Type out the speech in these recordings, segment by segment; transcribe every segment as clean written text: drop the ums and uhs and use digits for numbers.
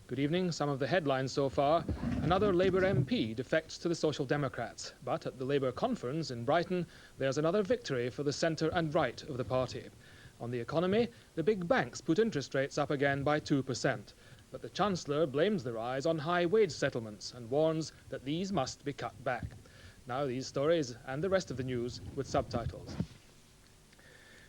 Good evening. Some of the headlines so far. Another Labour MP defects to the Social Democrats. But at the Labour conference in Brighton, there's another victory for the centre and right of the party. On the economy, the big banks put interest rates up again by 2%. But the Chancellor blames the rise on high wage settlements and warns that these must be cut back. Now these stories and the rest of the news with subtitles.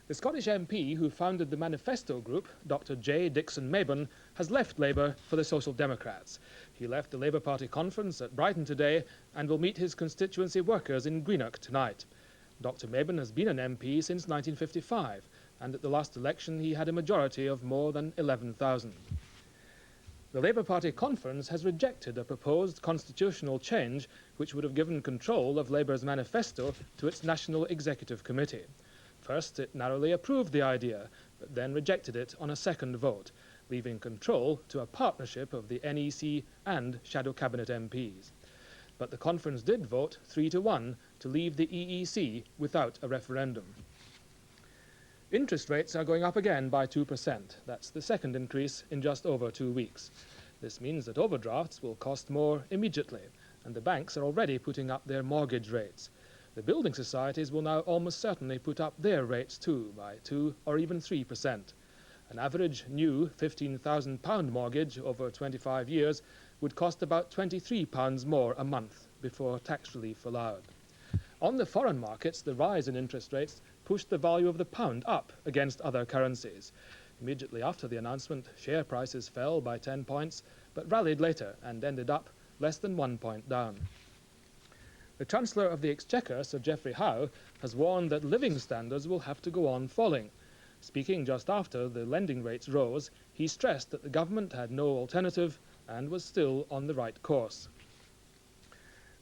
The Scottish MP who founded the Manifesto Group, Dr. Dickson Mabon, has left Labour for the Social Democrats. He left the Labour Party conference at Brighton today and will meet his constituency workers in Greenock tonight. Dr. Mabon has been an MP since 1955, and at the last election he had a majority of more than 11,000. The Labour Party conference has rejected a proposed constitutional change which would have given control of Labour's manifesto to its National Executive Committee. First, it narrowly approved the idea, but then rejected it on a second vote, leaving control to a partnership of the NEC and Shadow Cabinet MPs. But the conference did vote 3-1 to leave the EEC without a referendum. Interest rates are going up again by 2%. That's the second increase in just over 2 weeks. This means that overdrafts will cost more immediately, and the banks are already putting up their mortgage rates. The building societies will now almost certainly put up their rates too by 2 or even 3%. An average new £15,000 mortgage over 25 years would cost about £23 more a month before tax relief allowed. On the foreign markets, the rise in interest rates pushed the value of the pound up against other currencies. Immediately after the announcement, share prices fell by 10 points, but rallied later and ended up less than 1 point down. The Chancellor of the Exchequer, Sir Geoffrey Howe, has warned that living standards will have to go on falling. Speaking just after the lending rates rose, he stressed that the government had no alternative and was still on the right course.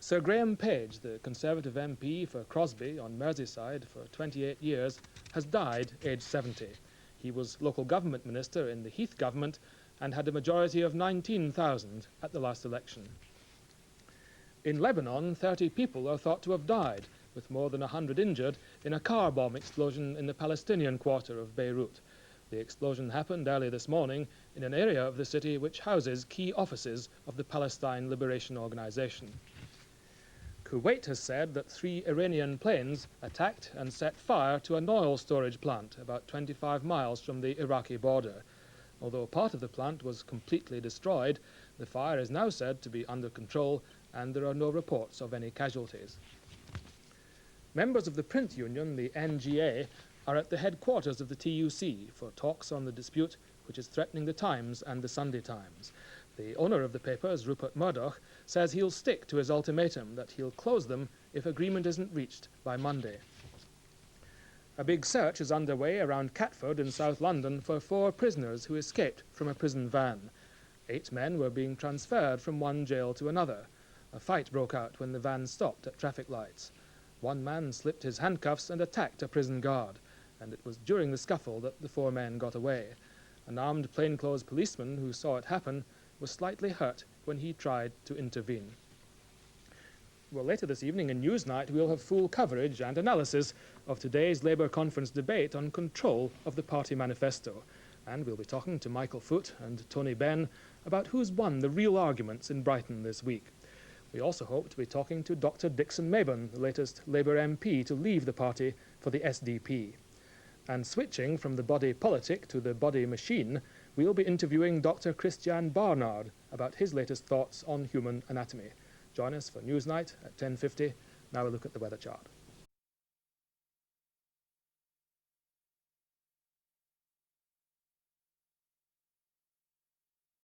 Sir Graham Page, the Conservative MP for Crosby on Merseyside for 28 years, has died aged 70. He was local government minister in the Heath government and had a majority of 19,000 at the last election. In Lebanon, 30 people are thought to have died, with more than 100 injured, in a car bomb explosion in the Palestinian quarter of Beirut. The explosion happened early this morning in an area of the city which houses key offices of the Palestine Liberation Organization. Kuwait has said that 3 Iranian planes attacked and set fire to an oil storage plant about 25 miles from the Iraqi border. Although part of the plant was completely destroyed, the fire is now said to be under control and there are no reports of any casualties. Members of the print union, the NGA, are at the headquarters of the TUC for talks on the dispute which is threatening the Times and the Sunday Times. The owner of the papers, Rupert Murdoch, says he'll stick to his ultimatum that he'll close them if agreement isn't reached by Monday. A big search is underway around Catford in South London for 4 prisoners who escaped from a prison van. 8 men were being transferred from one jail to another. A fight broke out when the van stopped at traffic lights. One man slipped his handcuffs and attacked a prison guard, and it was during the scuffle that the 4 men got away. An armed plainclothes policeman who saw it happen was slightly hurt when he tried to intervene. Well, later this evening in Newsnight, we'll have full coverage and analysis of today's Labour conference debate on control of the party manifesto. And we'll be talking to Michael Foot and Tony Benn about who's won the real arguments in Brighton this week. We also hope to be talking to Dr. Dickson Mabon, the latest Labour MP to leave the party for the SDP. And switching from the body politic to the body machine, we'll be interviewing Dr. Christian Barnard about his latest thoughts on human anatomy. Join us for Newsnight at 10:50. Now a look at the weather chart.